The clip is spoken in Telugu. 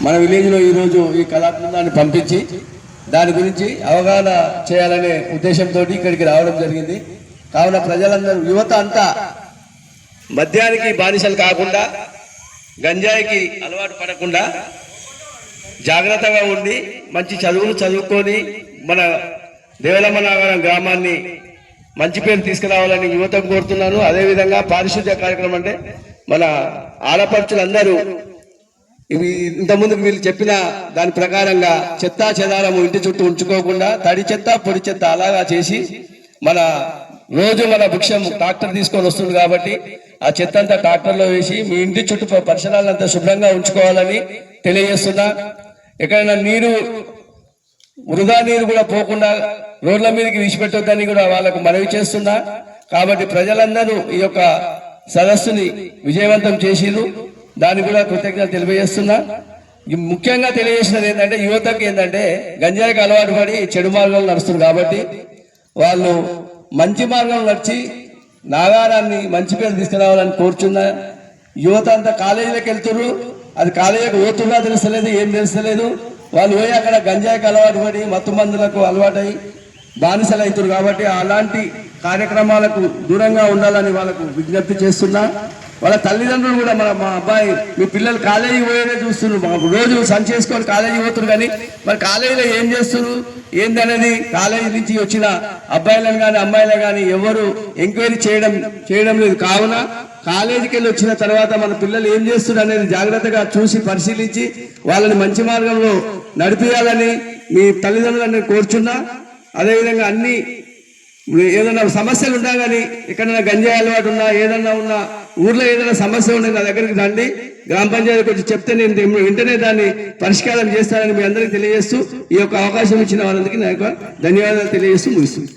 మన విలేజ్లో ఈరోజు ఈ కళాబృందాన్ని పంపించి దాని గురించి అవగాహన చేయాలనే ఉద్దేశంతో ఇక్కడికి రావడం జరిగింది. కావున ప్రజలందరూ, యువత అంతా మద్యానికి బానిసలు కాకుండా, గంజాయికి అలవాటు పడకుండా జాగ్రత్తగా ఉండి మంచి చదువులు చదువుకొని మన దేవలమ్మ నాగరం గ్రామాన్ని మంచి పేరు తీసుకురావాలని యువతకు కోరుతున్నాను. అదేవిధంగా పారిశుద్ధ్య కార్యక్రమం అంటే మన ఆడపడుచులందరూ ఇవి ఇంతకుముందుకు వీళ్ళు చెప్పిన దాని ప్రకారంగా చెత్త చెదారము ఇంటి చుట్టూ ఉంచుకోకుండా తడి చెత్త పొడి చెత్త అలాగా చేసి మన రోజు మన వృక్షం ట్రాక్టర్ తీసుకొని వస్తుంది కాబట్టి ఆ చెత్త అంతా ట్రాక్టర్లో వేసి మీ ఇంటి చుట్టూ పరిసరాలంతా శుభ్రంగా ఉంచుకోవాలని తెలియజేస్తున్నా. ఎక్కడైనా నీరు వృధా నీరు కూడా పోకుండా రోడ్ల మీదకి విడిచిపెట్టొద్దని కూడా వాళ్ళకు మనవి చేస్తున్నా. కాబట్టి ప్రజలందరూ ఈ యొక్క సదస్సుని విజయవంతం చేసిరు, దాన్ని కూడా కృతజ్ఞతలు తెలియజేస్తున్నా. ముఖ్యంగా తెలియజేసినది ఏంటంటే యువతకు ఏంటంటే గంజాయికి అలవాటు పడి చెడు మార్గంలో నడుస్తుంది కాబట్టి వాళ్ళు మంచి మార్గంలో నడిచి నాగారాన్ని మంచి పేరు తీసుకురావాలని కోరుచున్నా. యువత అంతా కాలేజీలకు వెళ్తున్నారు, అది కాలేజీకి పోతున్నా తెలుస్తలేదు, ఏం తెలుస్తలేదు. వాళ్ళు పోయి అక్కడ గంజాయికి అలవాటు పడి మత్తు మందులకు అలవాటై బానిసలు అవుతారు. కాబట్టి అలాంటి కార్యక్రమాలకు దూరంగా ఉండాలని వాళ్ళకు విజ్ఞప్తి చేస్తున్నా. వాళ్ళ తల్లిదండ్రులు కూడా మా అబ్బాయి మీ పిల్లలు కాలేజీకి పోయేదే చూస్తున్నారు, రోజు సంచి చేసుకొని కాలేజీకి పోతున్నారు, కానీ మరి కాలేజీలో ఏం చేస్తున్నారు ఏందనేది కాలేజీ నుంచి వచ్చిన అబ్బాయిలను కానీ అమ్మాయిలను కానీ ఎవరు ఎంక్వైరీ చేయడం లేదు. కావున కాలేజీకి వెళ్ళి వచ్చిన తర్వాత మన పిల్లలు ఏం చేస్తున్నారు అనేది జాగ్రత్తగా చూసి పరిశీలించి వాళ్ళని మంచి మార్గంలో నడిపించాలని మీ తల్లిదండ్రులను కోరుచున్నా. అదేవిధంగా అన్ని ఏదైనా సమస్యలు ఉన్నా కానీ ఎక్కడైనా గంజాయి అలవాటు ఉన్నా ఏదన్నా ఉన్నా ఊర్లో ఏదైనా సమస్య ఉండే నా దగ్గరికి రండి, గ్రామ పంచాయతీకి వచ్చి చెప్తే నేను వెంటనే దాన్ని పరిష్కారం చేస్తానని మీ అందరికీ తెలియజేస్తూ ఈ యొక్క అవకాశం ఇచ్చిన వాళ్ళందరికీ నా యొక్క ధన్యవాదాలు తెలియజేస్తూ ముగిస్తుంది.